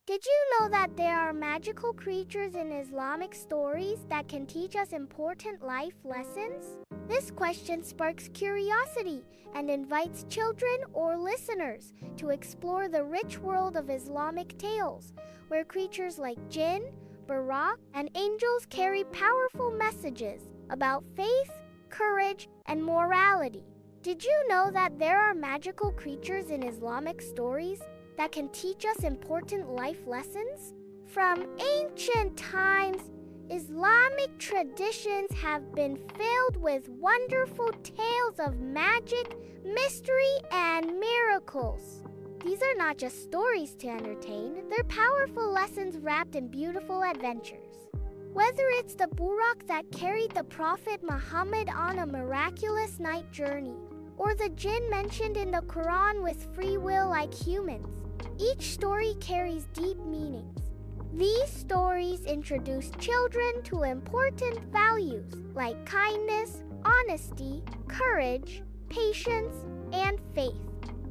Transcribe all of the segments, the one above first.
Did you know that there are magical creatures in Islamic stories that can teach us important life lessons? This question sparks curiosity and invites children or listeners to explore the rich world of Islamic tales, where creatures like jinn, buraq, and angels carry powerful messages about faith, courage, and morality. Did you know that there are magical creatures in Islamic stories that can teach us important life lessons? From ancient times, Islamic traditions have been filled with wonderful tales of magic, mystery, and miracles. These are not just stories to entertain, they're powerful lessons wrapped in beautiful adventures. Whether it's the buraq that carried the Prophet Muhammad on a miraculous night journey, or the jinn mentioned in the Quran with free will like humans, each story carries deep meanings. These stories introduce children to important values like kindness, honesty, courage, patience, and faith.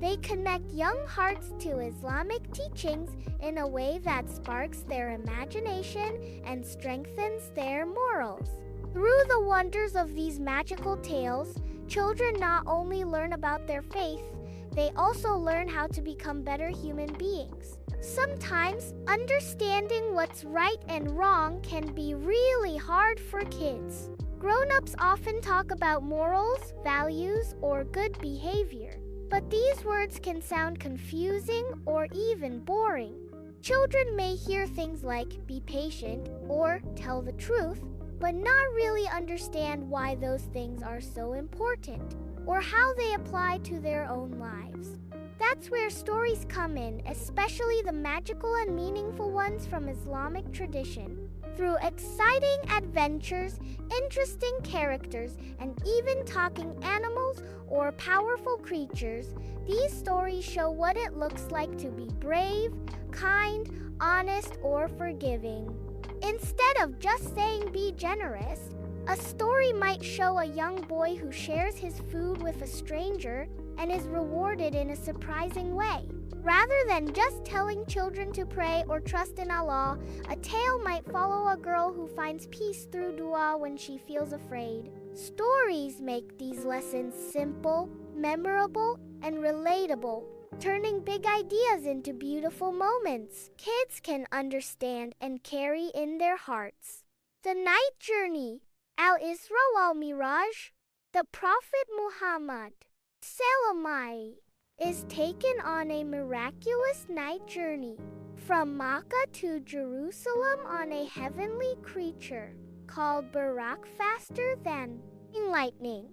They connect young hearts to Islamic teachings in a way that sparks their imagination and strengthens their morals. Through the wonders of these magical tales, children not only learn about their faith, they also learn how to become better human beings. Sometimes, understanding what's right and wrong can be really hard for kids. Grown-ups often talk about morals, values, or good behavior, but these words can sound confusing or even boring. Children may hear things like be patient or tell the truth, but not really understand why those things are so important or how they apply to their own lives. That's where stories come in, especially the magical and meaningful ones from Islamic tradition. Through exciting adventures, interesting characters, and even talking animals or powerful creatures, these stories show what it looks like to be brave, kind, honest, or forgiving. Instead of just saying be generous, a story might show a young boy who shares his food with a stranger and is rewarded in a surprising way. Rather than just telling children to pray or trust in Allah, a tale might follow a girl who finds peace through dua when she feels afraid. Stories make these lessons simple, memorable, and relatable, turning big ideas into beautiful moments kids can understand and carry in their hearts. The Night Journey, Al-Isra wal-Miraj. The Prophet Muhammad Salamai is taken on a miraculous night journey from Makkah to Jerusalem on a heavenly creature called Buraq faster than lightning.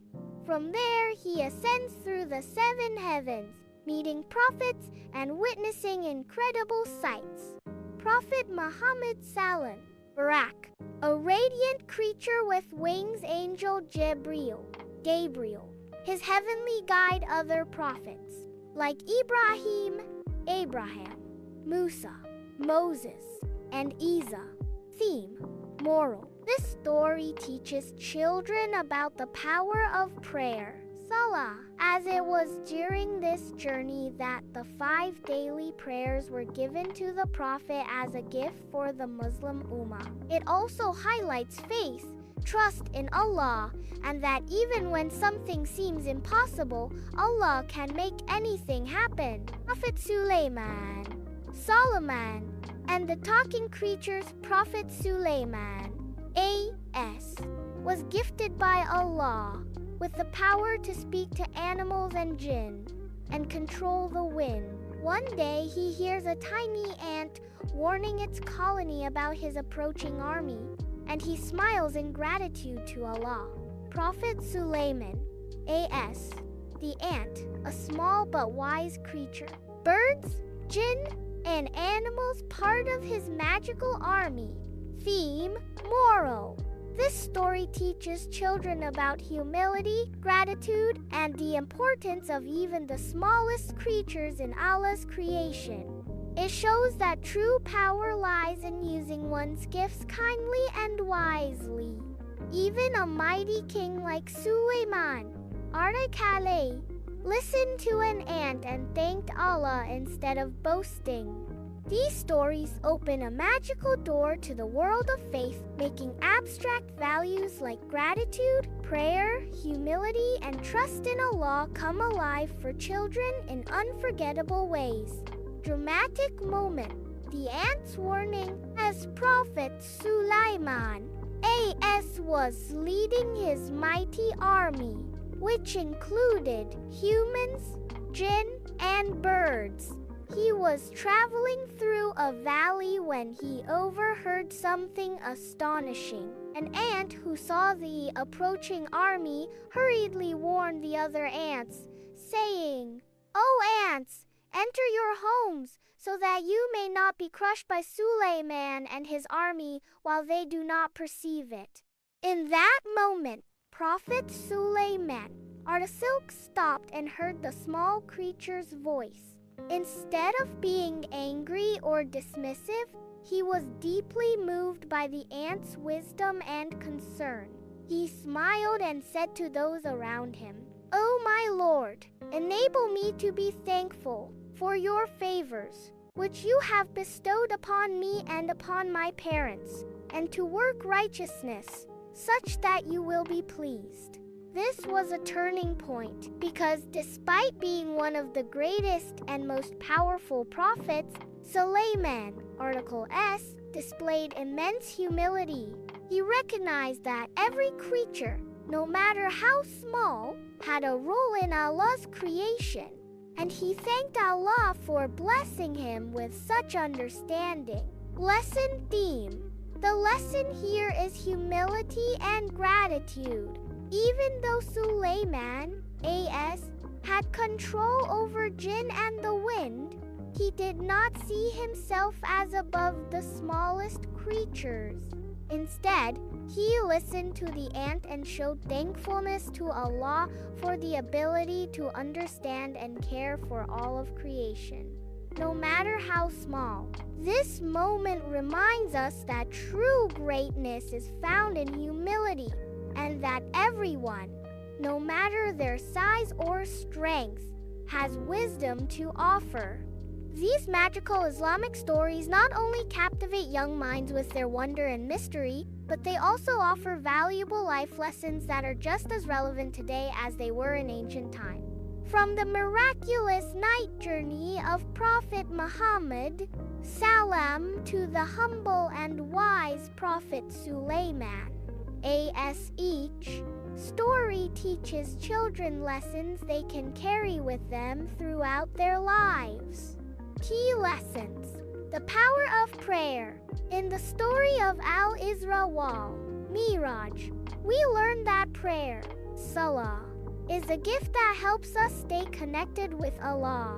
From there, he ascends through the 7 heavens, meeting prophets and witnessing incredible sights. Prophet Muhammad Salam, Buraq, a radiant creature with wings, angel Gabriel, his heavenly guide, other prophets like Abraham, Musa, Moses, and Isa. Theme: moral. This story teaches children about the power of prayer, Salah, as it was during this journey that the 5 daily prayers were given to the Prophet as a gift for the Muslim Ummah. It also highlights faith, trust in Allah, and that even when something seems impossible, Allah can make anything happen. Prophet Solomon, and the talking creatures. Prophet Sulaiman, A.S., was gifted by Allah with the power to speak to animals and jinn and control the wind. One day, he hears a tiny ant warning its colony about his approaching army, and he smiles in gratitude to Allah. Prophet Sulaiman, A.S., the ant, a small but wise creature. Birds, jinn, and animals part of his magical army. Theme: moral. This story teaches children about humility, gratitude, and the importance of even the smallest creatures in Allah's creation. It shows that true power lies in using one's gifts kindly and wisely. Even a mighty king like Sulaiman, listened to an ant and thanked Allah instead of boasting. These stories open a magical door to the world of faith, making abstract values like gratitude, prayer, humility, and trust in Allah come alive for children in unforgettable ways. Dramatic moment. The ants' warning. As Prophet Sulaiman A.S. was leading his mighty army, which included humans, jinn, and birds. He was traveling through a valley when he overheard something astonishing. An ant who saw the approaching army hurriedly warned the other ants, saying, "O ants, enter your homes, so that you may not be crushed by Suleiman and his army while they do not perceive it." In that moment, Prophet Suleiman, our silk stopped and heard the small creature's voice. Instead of being angry or dismissive, he was deeply moved by the ant's wisdom and concern. He smiled and said to those around him, "O my Lord, enable me to be thankful for your favors, which you have bestowed upon me and upon my parents, and to work righteousness, such that you will be pleased." This was a turning point because despite being one of the greatest and most powerful prophets, Suleiman, article S, displayed immense humility. He recognized that every creature, no matter how small, had a role in Allah's creation, and he thanked Allah for blessing him with such understanding. Lesson theme. The lesson here is humility and gratitude. Even though Suleiman, A.S., had control over jinn and the wind, he did not see himself as above the smallest creatures. Instead, he listened to the ant and showed thankfulness to Allah for the ability to understand and care for all of creation, no matter how small. This moment reminds us that true greatness is found in humility, and that everyone, no matter their size or strength, has wisdom to offer. These magical Islamic stories not only captivate young minds with their wonder and mystery, but they also offer valuable life lessons that are just as relevant today as they were in ancient times. From the miraculous night journey of Prophet Muhammad, salam, to the humble and wise Prophet Suleiman, A.S. Each story teaches children lessons they can carry with them throughout their lives. Key lessons. The power of prayer. In the story of Al-Isra wal Miraj, we learn that prayer, Salah, is a gift that helps us stay connected with Allah.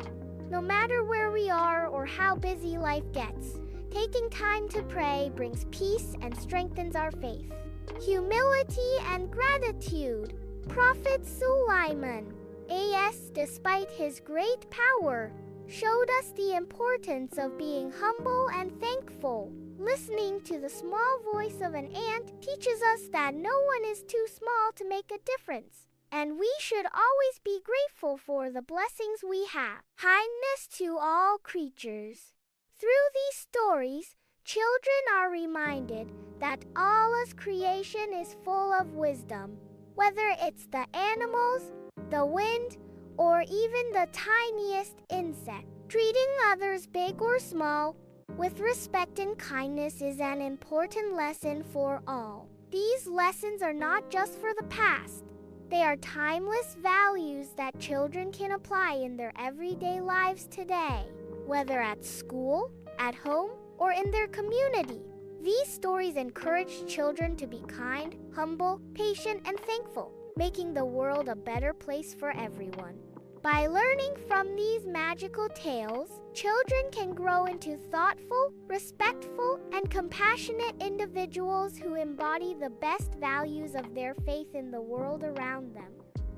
No matter where we are or how busy life gets, taking time to pray brings peace and strengthens our faith. Humility and gratitude. Prophet Sulaiman, A.S., despite his great power, showed us the importance of being humble and thankful. Listening to the small voice of an ant teaches us that no one is too small to make a difference, and we should always be grateful for the blessings we have. Kindness to all creatures. Through these stories, children are reminded that Allah's creation is full of wisdom, whether it's the animals, the wind, or even the tiniest insect. Treating others, big or small, with respect and kindness is an important lesson for all. These lessons are not just for the past. They are timeless values that children can apply in their everyday lives today, whether at school, at home, or in their community. These stories encourage children to be kind, humble, patient, and thankful, making the world a better place for everyone. By learning from these magical tales, children can grow into thoughtful, respectful, and compassionate individuals who embody the best values of their faith in the world around them.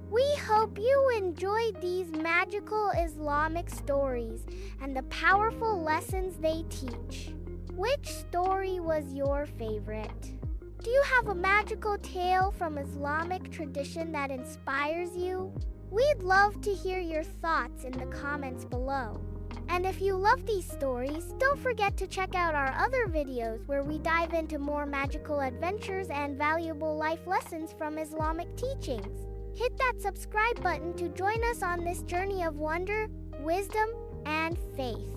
We hope you enjoyed these magical Islamic stories and the powerful lessons they teach. Which story was your favorite? Do you have a magical tale from Islamic tradition that inspires you? We'd love to hear your thoughts in the comments below. And if you love these stories, don't forget to check out our other videos where we dive into more magical adventures and valuable life lessons from Islamic teachings. Hit that subscribe button to join us on this journey of wonder, wisdom, and faith.